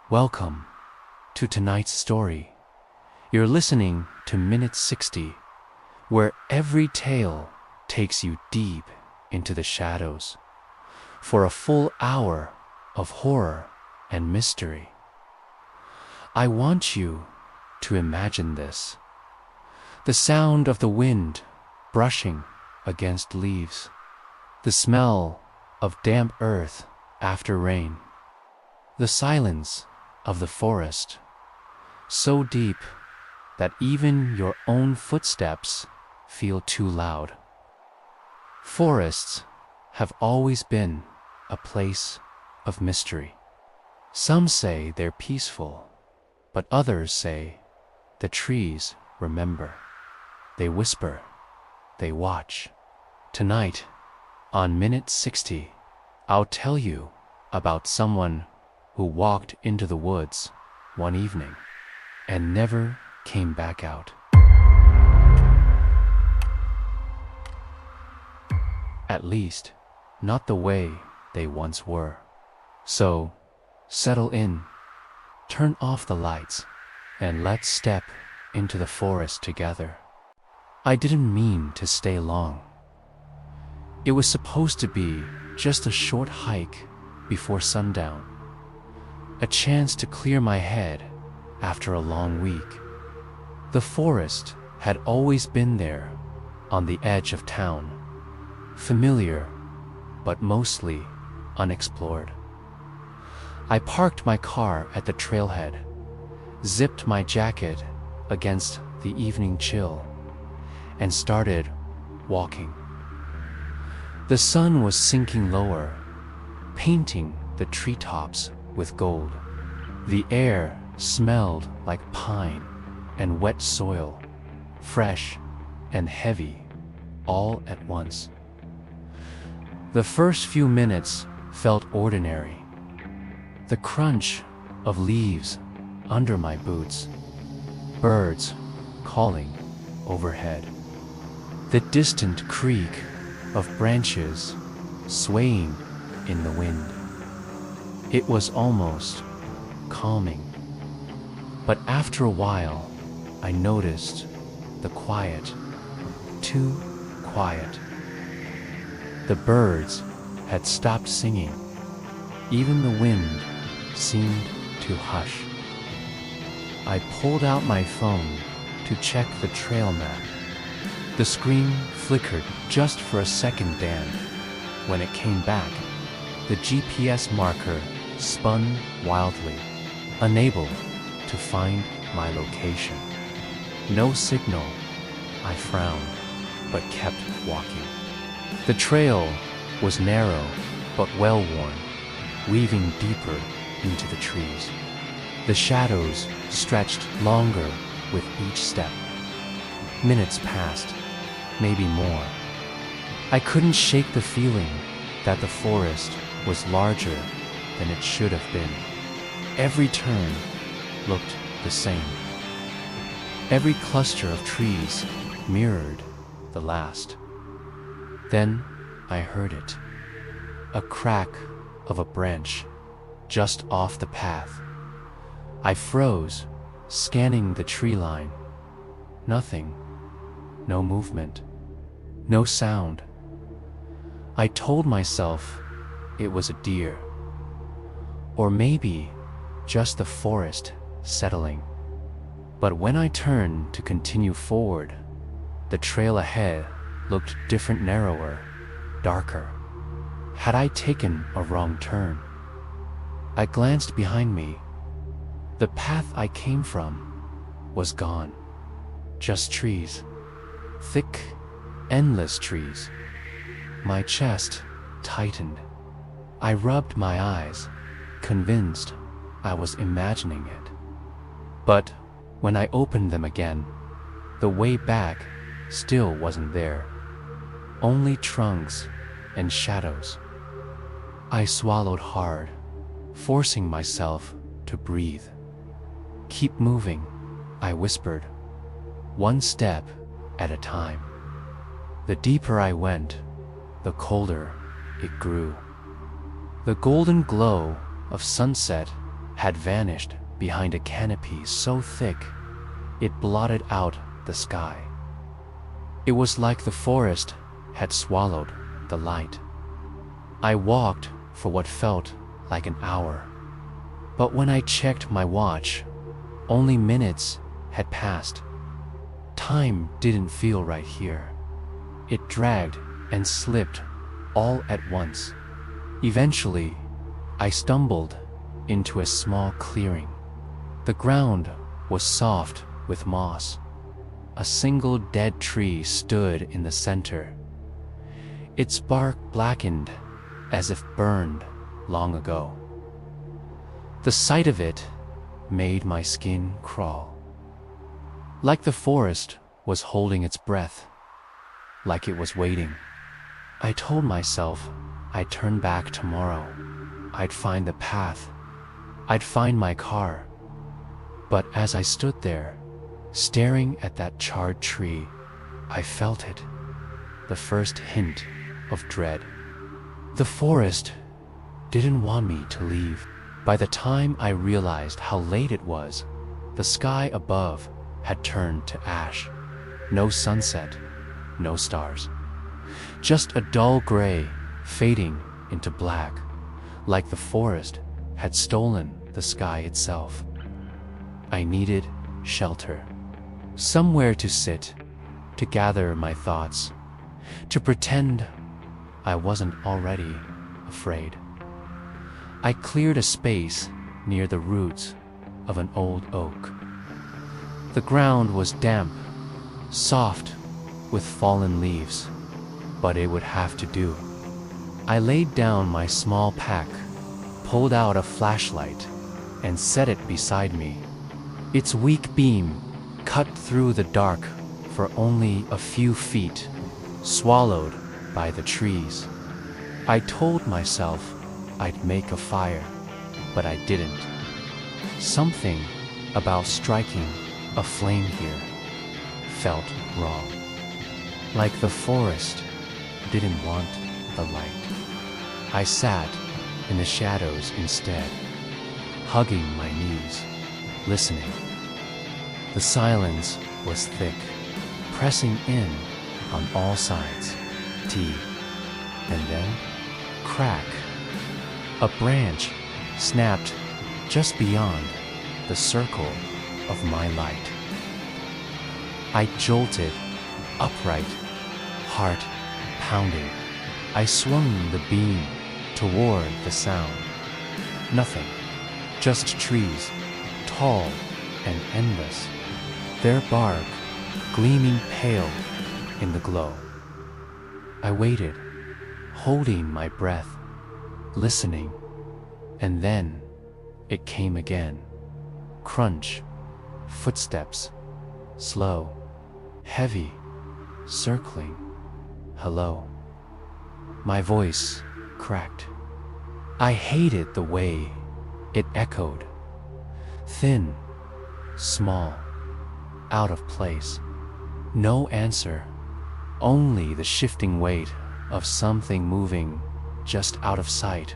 Welcome to tonight's story. You're listening to Minute 60, where every tale takes you deep into the shadows for a full hour of horror and mystery. I want you to imagine this: the sound of the wind brushing against leaves, the smell of damp earth after rain, the silence of the forest, so deep that even your own footsteps feel too loud. Forests have always been a place of mystery. Some say they're peaceful, but others say the trees remember. They whisper, they watch. Tonight, on Minute 60, I'll tell you about someone who walked into the woods one evening and never came back out. At least, not the way they once were. So, settle in, turn off the lights, and let's step into the forest together. I didn't mean to stay long. It was supposed to be just a short hike before sundown, a chance to clear my head after a long week. The forest had always been there, on the edge of town, familiar, but mostly unexplored. I parked my car at the trailhead, zipped my jacket against the evening chill, and started walking. The sun was sinking lower, painting the treetops with gold. The air smelled like pine and wet soil, fresh and heavy, all at once. The first few minutes felt ordinary. The crunch of leaves under my boots, birds calling overhead, the distant creak of branches swaying in the wind. It was almost calming. But after a while, I noticed the quiet, too quiet. The birds had stopped singing. Even the wind seemed to hush. I pulled out my phone to check the trail map. The screen flickered just for a second, and when it came back, the GPS marker spun wildly, unable to find my location. No signal. I frowned, but kept walking. The trail was narrow, but well-worn, weaving deeper into the trees. The shadows stretched longer with each step. Minutes passed, maybe more. I couldn't shake the feeling that the forest was larger than it should have been. Every turn looked the same. Every cluster of trees mirrored the last. Then I heard it, a crack of a branch just off the path. I froze, scanning the tree line. Nothing, no movement, no sound. I told myself it was a deer, or maybe just the forest settling. But when I turned to continue forward, the trail ahead looked different, narrower, darker. Had I taken a wrong turn? I glanced behind me. The path I came from was gone. Just trees. Thick, endless trees. My chest tightened. I rubbed my eyes, convinced I was imagining it. But when I opened them again, the way back still wasn't there. Only trunks and shadows. I swallowed hard, forcing myself to breathe. "Keep moving," I whispered, one step at a time. The deeper I went, the colder it grew. The golden glow of sunset had vanished behind a canopy so thick it blotted out the sky. It was like the forest had swallowed the light. I walked for what felt like an hour, but when I checked my watch, only minutes had passed. Time didn't feel right here. It dragged and slipped all at once. Eventually, I stumbled into a small clearing. The ground was soft with moss. A single dead tree stood in the center, its bark blackened as if burned long ago. The sight of it made my skin crawl. Like the forest was holding its breath, like it was waiting. I told myself I'd turn back tomorrow. I'd find the path. I'd find my car. But as I stood there, staring at that charred tree, I felt it, the first hint of dread. The forest didn't want me to leave. By the time I realized how late it was, the sky above had turned to ash. No sunset, no stars. Just a dull gray fading into black, like the forest had stolen the sky itself. I needed shelter. Somewhere to sit, to gather my thoughts, to pretend I wasn't already afraid. I cleared a space near the roots of an old oak. The ground was damp, soft with fallen leaves, but it would have to do. I laid down my small pack, pulled out a flashlight, and set it beside me. Its weak beam cut through the dark for only a few feet, swallowed by the trees. I told myself I'd make a fire, but I didn't. Something about striking a flame here felt wrong. Like the forest didn't want the light. I sat in the shadows instead, hugging my knees, listening. The silence was thick, pressing in on all sides. Tea. And then, crack. A branch snapped just beyond the circle of my light. I jolted upright, heart pounding. I swung the beam toward the sound. Nothing, just trees, tall and endless, their bark gleaming pale in the glow. I waited, holding my breath, listening, and then it came again. Crunch, footsteps, slow, heavy, circling. Hello. My voice cracked. I hated the way it echoed. Thin, small, out of place. No answer, only the shifting weight of something moving just out of sight.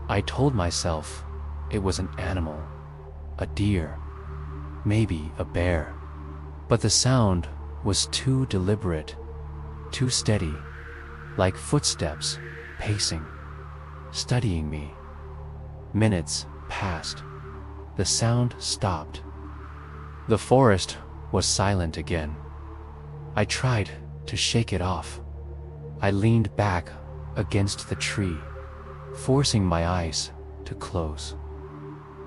I told myself it was an animal, a deer, maybe a bear. But the sound was too deliberate, too steady, like footsteps pacing, studying me. Minutes passed. The sound stopped. The forest was silent again. I tried to shake it off. I leaned back against the tree, forcing my eyes to close.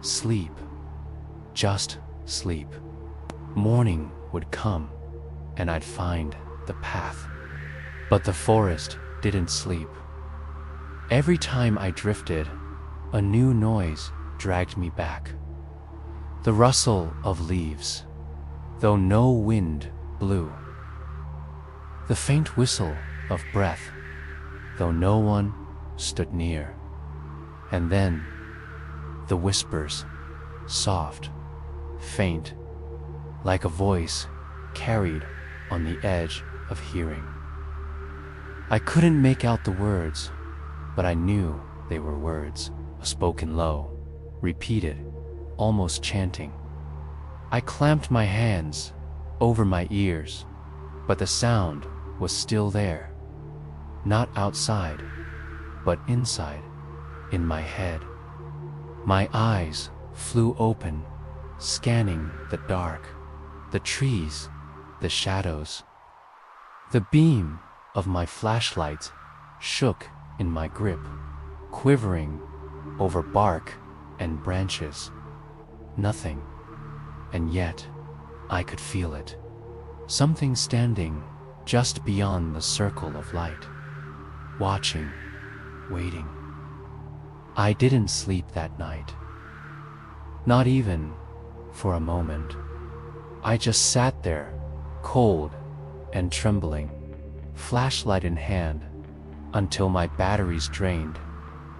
Sleep. Just sleep. Morning would come, and I'd find the path. But the forest didn't sleep. Every time I drifted, a new noise dragged me back. The rustle of leaves, though no wind blew. The faint whistle of breath, though no one stood near. And then, the whispers, soft, faint, like a voice carried on the edge of hearing. I couldn't make out the words, but I knew they were words, spoken low. repeated, almost chanting. I clamped my hands over my ears, but the sound was still there. Not outside, but inside, in my head. My eyes flew open, scanning the dark, the trees, the shadows. The beam of my flashlight shook in my grip, quivering over bark and branches. Nothing, and yet I could feel it. Something standing just beyond the circle of light, watching, waiting. I didn't sleep that night. Not even for a moment. I just sat there, cold and trembling, flashlight in hand, until my batteries drained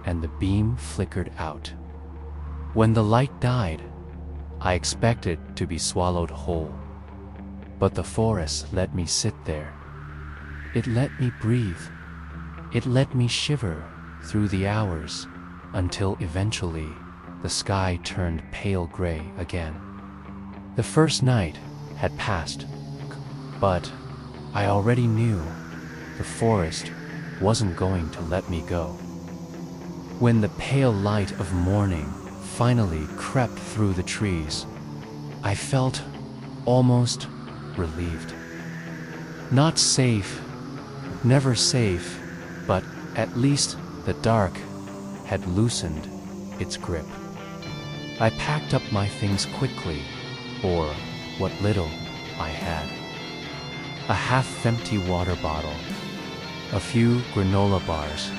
and the beam flickered out. When the light died, I expected to be swallowed whole. But the forest let me sit there. It let me breathe. It let me shiver through the hours until eventually the sky turned pale gray again. The first night had passed, but I already knew the forest wasn't going to let me go. When the pale light of morning finally crept through the trees, I felt almost relieved. Not safe, never safe, but at least the dark had loosened its grip. I packed up my things quickly, or what little I had. A half-empty water bottle, a few granola bars,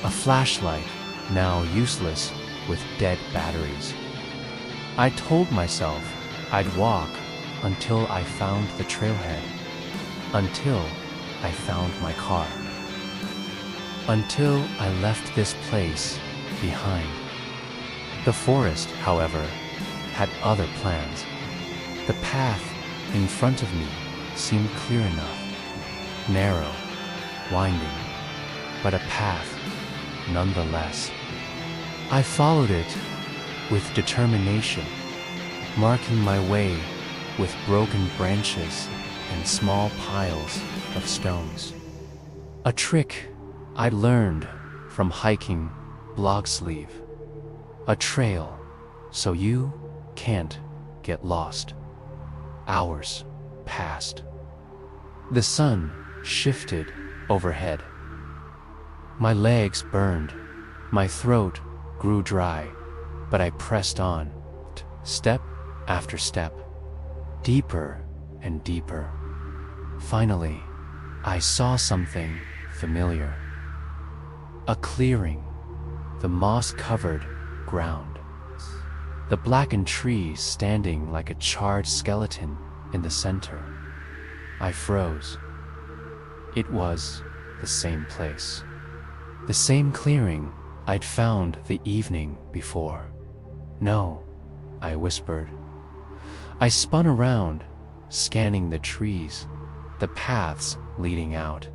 a flashlight now useless with dead batteries. I told myself I'd walk until I found the trailhead, until I found my car, until I left this place behind. The forest, however, had other plans. The path in front of me seemed clear enough, narrow, winding, but a path nonetheless. I followed it with determination, marking my way with broken branches and small piles of stones. A trick I learned from hiking Blog Sleeve. A trail so you can't get lost. Hours passed. The sun shifted overhead. My legs burned, my throat grew dry, but I pressed on, step after step, deeper and deeper. Finally, I saw something familiar. A clearing, the moss-covered ground, the blackened trees standing like a charred skeleton in the center. I froze. It was the same place, the same clearing I'd found the evening before. "No," I whispered. I spun around, scanning the trees, the paths leading out.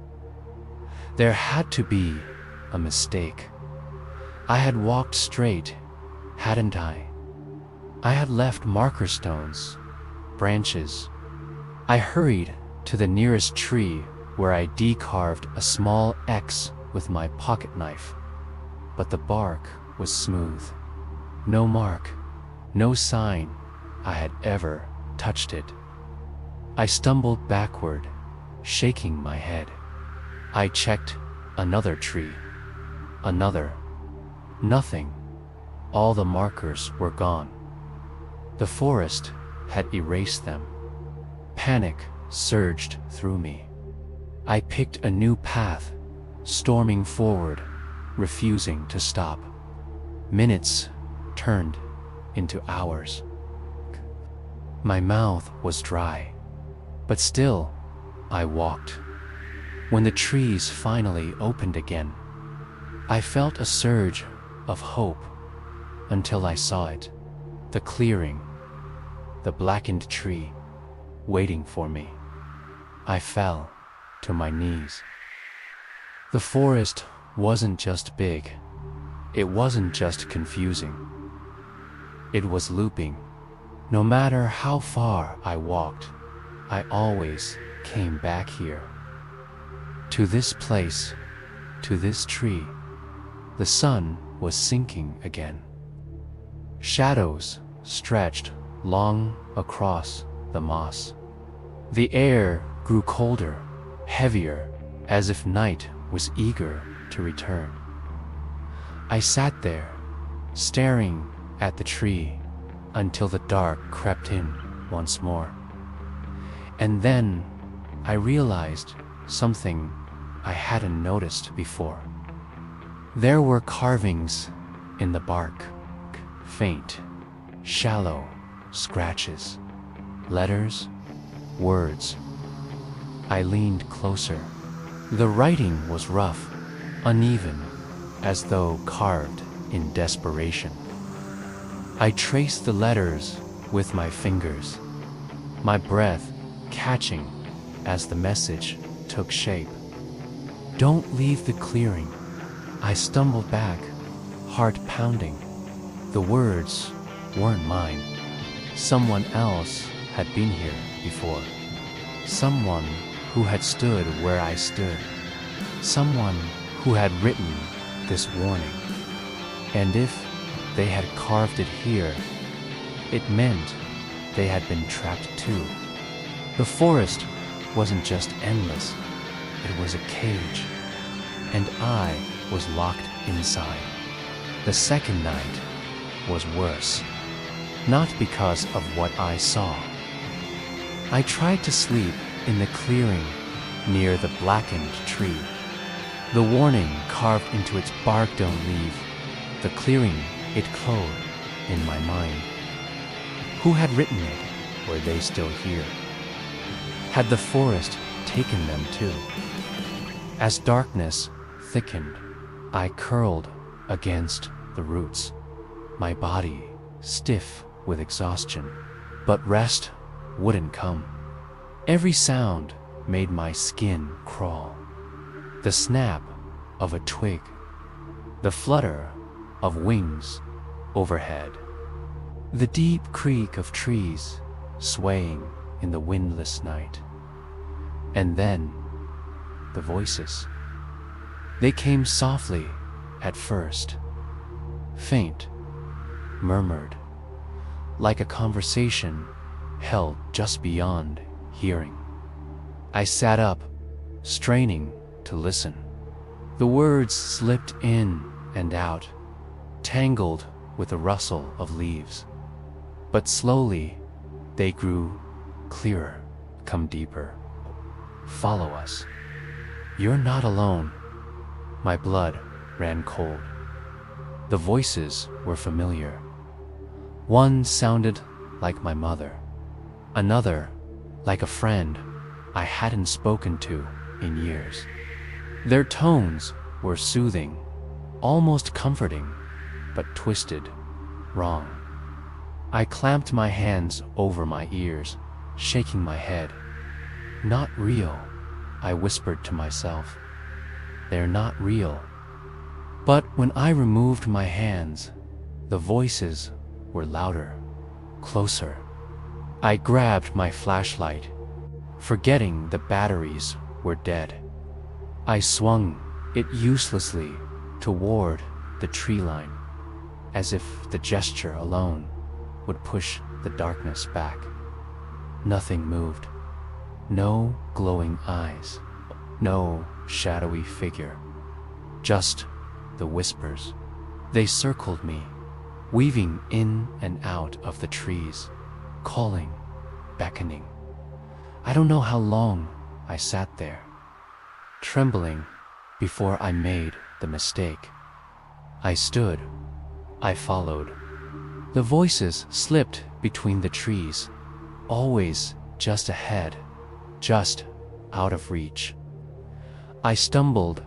There had to be a mistake. I had walked straight, hadn't I? I had left marker stones, branches. I hurried to the nearest tree where I decarved a small X with my pocket knife. But the bark was smooth. No mark, no sign I had ever touched it. I stumbled backward, shaking my head. I checked another tree, another. Nothing. All the markers were gone. The forest had erased them. Panic surged through me. I picked a new path, storming forward, refusing to stop. Minutes turned into hours. My mouth was dry, but still I walked. When the trees finally opened again, I felt a surge of hope until I saw it, the clearing, the blackened tree, waiting for me. I fell to my knees. The forest wasn't just big. It wasn't just confusing. It was looping. No matter how far I walked, I always came back here. To this place, to this tree. The sun was sinking again. Shadows stretched long across the moss. The air grew colder, heavier, as if night was eager to return. I sat there, staring at the tree until the dark crept in once more. And then I realized something I hadn't noticed before. There were carvings in the bark, faint, shallow scratches, letters, words. I leaned closer. The writing was rough, uneven, as though carved in desperation. I traced the letters with my fingers, my breath catching as the message took shape. Don't leave the clearing. I stumbled back, heart pounding. The words weren't mine. Someone else had been here before. Someone who had stood where I stood. Someone who had written this warning. And if they had carved it here, it meant they had been trapped too. The forest wasn't just endless, it was a cage, and I was locked inside. The second night was worse, not because of what I saw. I tried to sleep in the clearing near the blackened tree. The warning carved into its bark, don't leave. The clearing, it clothed in my mind. Who had written it? Were they still here? Had the forest taken them too? As darkness thickened, I curled against the roots, my body stiff with exhaustion, but rest wouldn't come. Every sound made my skin crawl. The snap of a twig, the flutter of wings overhead, the deep creak of trees swaying in the windless night. And then the voices. They came softly at first, faint, murmured, like a conversation held just beyond hearing. I sat up, straining to listen. The words slipped in and out, tangled with the rustle of leaves. But slowly, they grew clearer, come deeper. Follow us. You're not alone. My blood ran cold. The voices were familiar. One sounded like my mother. Another like a friend I hadn't spoken to in years. Their tones were soothing, almost comforting, but twisted, wrong. I clamped my hands over my ears, shaking my head. Not real, I whispered to myself. They're not real. But when I removed my hands, the voices were louder, closer. I grabbed my flashlight, forgetting the batteries were dead. I swung it uselessly toward the tree line, as if the gesture alone would push the darkness back. Nothing moved. No glowing eyes, no shadowy figure, just the whispers. They circled me, weaving in and out of the trees, calling, beckoning. I don't know how long I sat there, trembling before I made the mistake. I stood, I followed. The voices slipped between the trees, always just ahead, just out of reach. I stumbled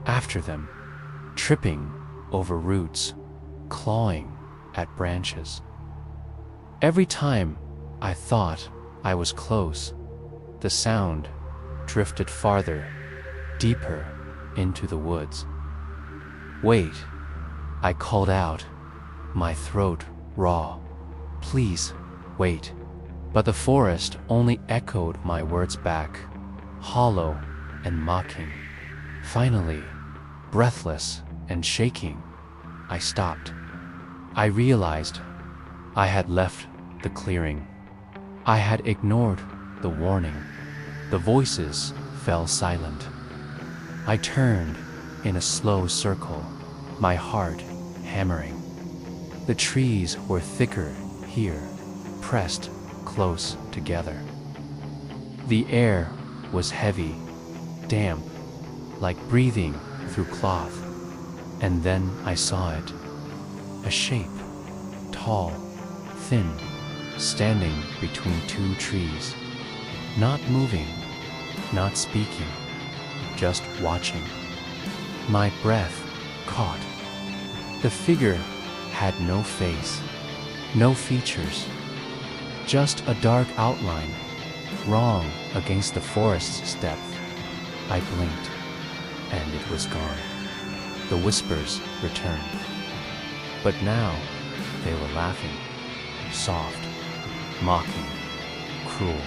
after them, tripping over roots, clawing at branches. Every time I thought I was close, the sound drifted farther, deeper into the woods. Wait, I called out, my throat raw Please, wait. But the forest only echoed my words back, hollow and mocking. Finally, breathless and shaking, I stopped. I realized I had left the clearing. I had ignored the warning. The voices fell silent. I turned in a slow circle, my heart hammering. The trees were thicker here, pressed close together. The air was heavy, damp, like breathing through cloth. And then I saw it. A shape, tall, thin, standing between two trees. Not moving, not speaking, just watching. My breath caught. The figure had no face, no features, just a dark outline, wrong against the forest's depth. I blinked, and it was gone. The whispers returned. But now they were laughing, soft, mocking, cruel.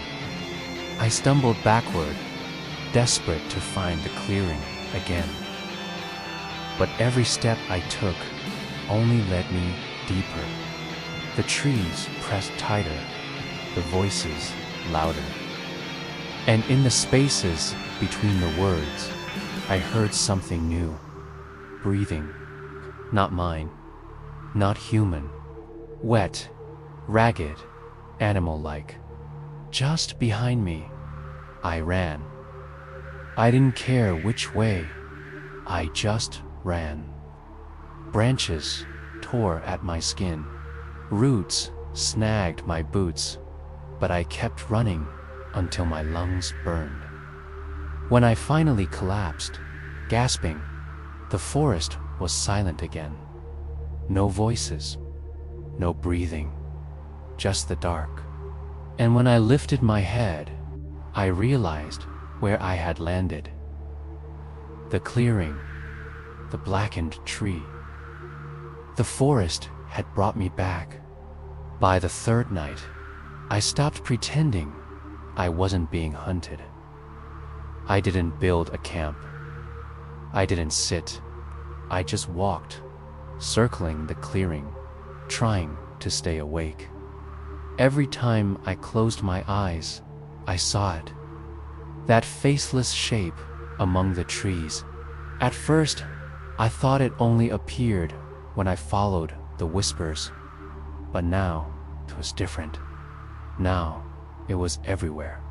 I stumbled backward, desperate to find the clearing again. But every step I took only led me deeper. The trees pressed tighter, the voices louder. And in the spaces between the words, I heard something new. Breathing, not mine, not human, wet, ragged, animal-like. Just behind me, I ran. I didn't care which way, I just ran. Branches tore at my skin, roots snagged my boots, but I kept running until my lungs burned. When I finally collapsed, gasping, the forest was silent again. No voices, no breathing, just the dark. And when I lifted my head, I realized where I had landed. The clearing, the blackened tree. The forest had brought me back. By the third night, I stopped pretending I wasn't being hunted. I didn't build a camp. I didn't sit. I just walked, circling the clearing, trying to stay awake. Every time I closed my eyes, I saw it. That faceless shape among the trees. At first, I thought it only appeared when I followed the whispers. But now, it was different. Now, it was everywhere.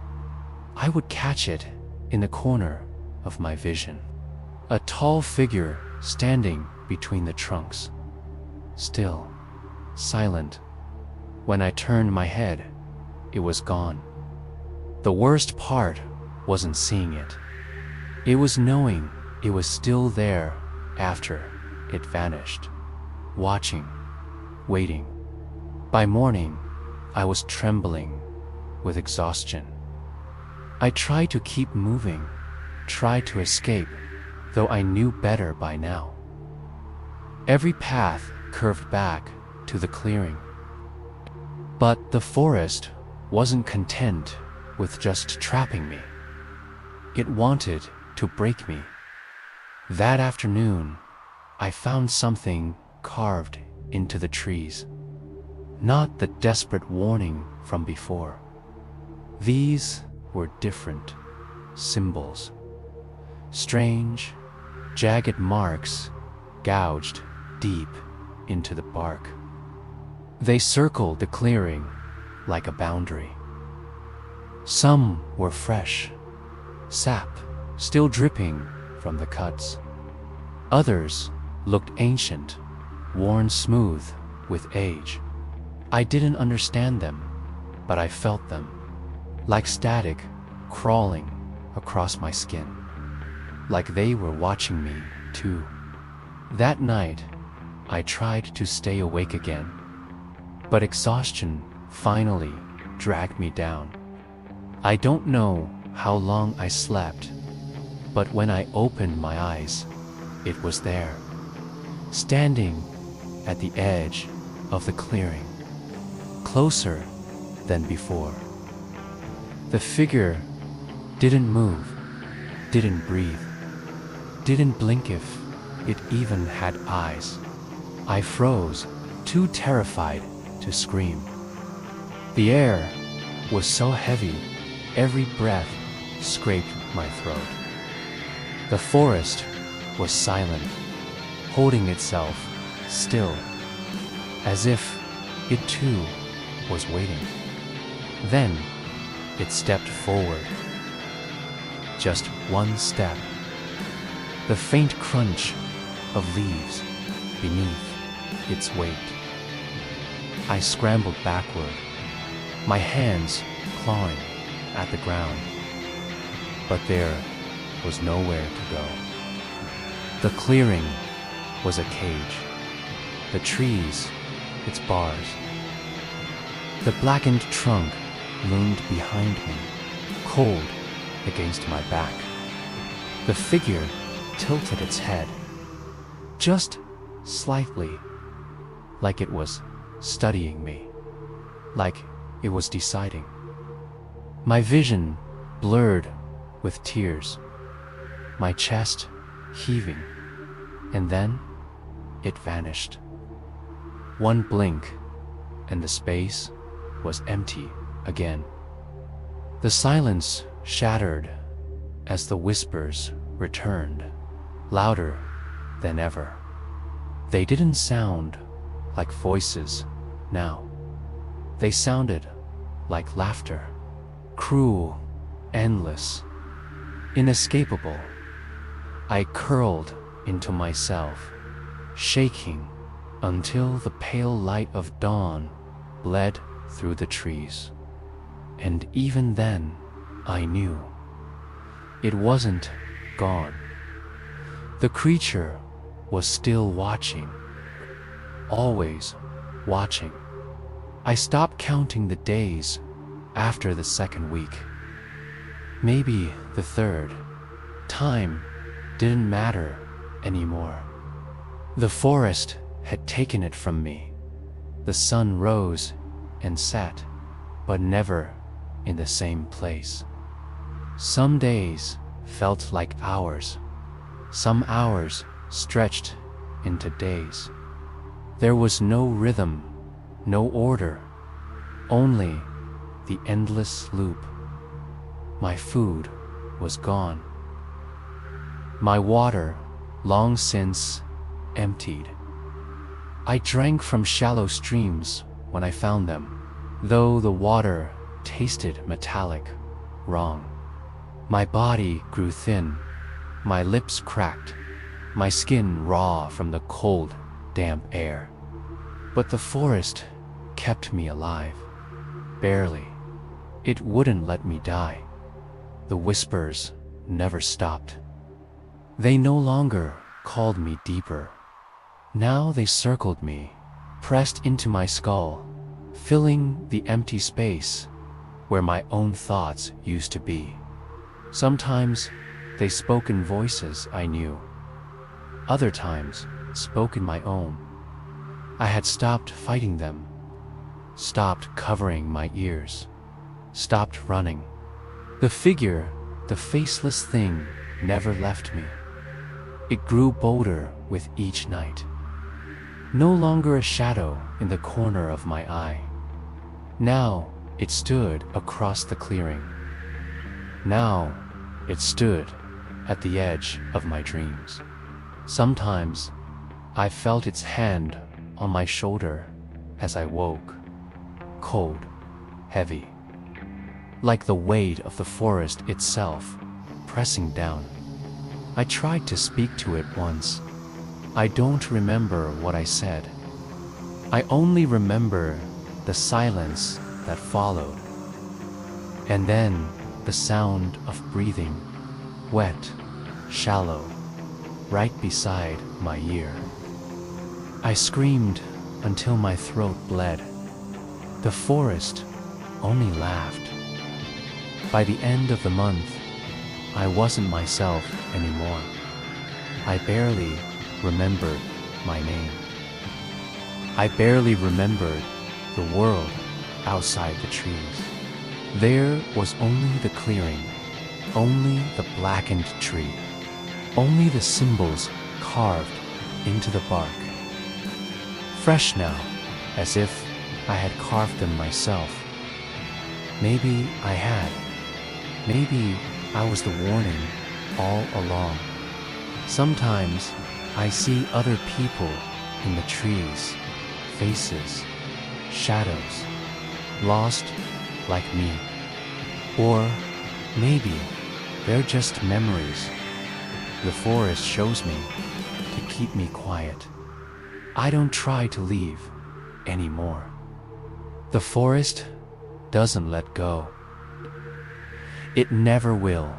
I would catch it in the corner of my vision. A tall figure standing between the trunks. Still, silent. When I turned my head, it was gone. The worst part wasn't seeing it. It was knowing it was still there after it vanished. Watching, waiting. By morning, I was trembling with exhaustion. I tried to keep moving, tried to escape, though I knew better by now. Every path curved back to the clearing. But the forest wasn't content with just trapping me. It wanted to break me. That afternoon, I found something carved into the trees. Not the desperate warning from before. These were different symbols. Strange, jagged marks gouged deep into the bark. They circled the clearing like a boundary. Some were fresh, sap still dripping from the cuts. Others looked ancient, worn smooth with age. I didn't understand them, but I felt them, like static crawling across my skin, like they were watching me too. That night, I tried to stay awake again, but exhaustion finally dragged me down. I don't know how long I slept, but when I opened my eyes, it was there, standing at the edge of the clearing, closer than before. The figure didn't move, didn't breathe, didn't blink if it even had eyes. I froze, too terrified to scream. The air was so heavy, every breath scraped my throat. The forest was silent, holding itself still, as if it too was waiting. Then it stepped forward. Just one step. The faint crunch of leaves beneath its weight. I scrambled backward, my hands clawing at the ground. But there was nowhere to go. The clearing was a cage, the trees its bars. The blackened trunk loomed behind me, cold against my back. The figure tilted its head, just slightly, like it was studying me, like it was deciding. My vision blurred with tears, my chest heaving, and then it vanished. One blink, and the space was empty again. The silence shattered as the whispers returned, louder than ever. They didn't sound like voices now. They sounded like laughter, cruel, endless, inescapable. I curled into myself, shaking until the pale light of dawn bled through the trees. And even then, I knew it wasn't gone. The creature was still watching, always watching. I stopped counting the days after the second week, maybe the third. Time didn't matter anymore. The forest had taken it from me. The sun rose and set, but never in the same place. Some days felt like hours. Some hours stretched into days. There was no rhythm, no order, only the endless loop. My food was gone. My water long since emptied. I drank from shallow streams when I found them, though the water tasted metallic, wrong. My body grew thin, my lips cracked, my skin raw from the cold, damp air. But the forest kept me alive, barely. It wouldn't let me die. The whispers never stopped. They no longer called me deeper. Now they circled me, pressed into my skull, filling the empty space where my own thoughts used to be. Sometimes they spoke in voices I knew. Other times spoke in my own. I had stopped fighting them, stopped covering my ears, stopped running. The figure, the faceless thing, never left me. It grew bolder with each night. No longer a shadow in the corner of my eye. Now it stood across the clearing. Now it stood at the edge of my dreams. Sometimes I felt its hand on my shoulder as I woke, cold, heavy, like the weight of the forest itself pressing down. I tried to speak to it once. I don't remember what I said. I only remember the silence that followed, and then the sound of breathing, wet, shallow, right beside my ear. I screamed until my throat bled. The forest only laughed. By the end of the month, I wasn't myself anymore. I barely remembered my name. I barely remembered the world outside the trees. There was only the clearing, only the blackened tree, only the symbols carved into the bark. Fresh now, as if I had carved them myself. Maybe I had. Maybe I was the warning all along. Sometimes I see other people in the trees, faces, shadows, lost like me. Or maybe they're just memories the forest shows me to keep me quiet. I don't try to leave anymore. The forest doesn't let go. It never will.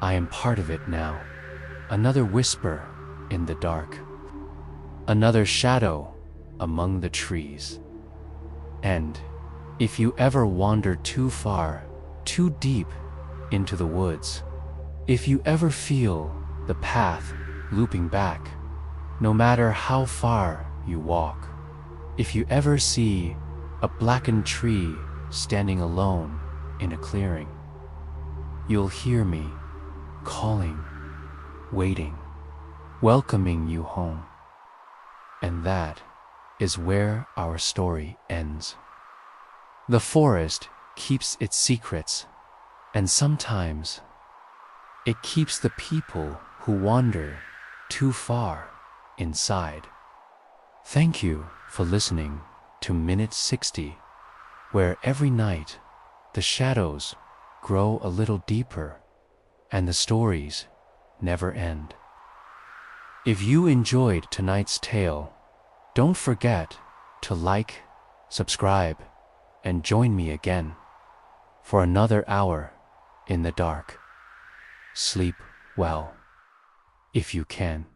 I am part of it now. Another whisper in the dark. Another shadow among the trees. And if you ever wander too far, too deep into the woods, if you ever feel the path looping back, no matter how far you walk, if you ever see a blackened tree standing alone in a clearing, you'll hear me calling, waiting, welcoming you home. And that is where our story ends. The forest keeps its secrets, and sometimes it keeps the people who wander too far inside. Thank you for listening to Minute 60, where every night the shadows grow a little deeper and the stories never end. If you enjoyed tonight's tale, don't forget to like, subscribe, and join me again for another hour in the dark. Sleep well, if you can.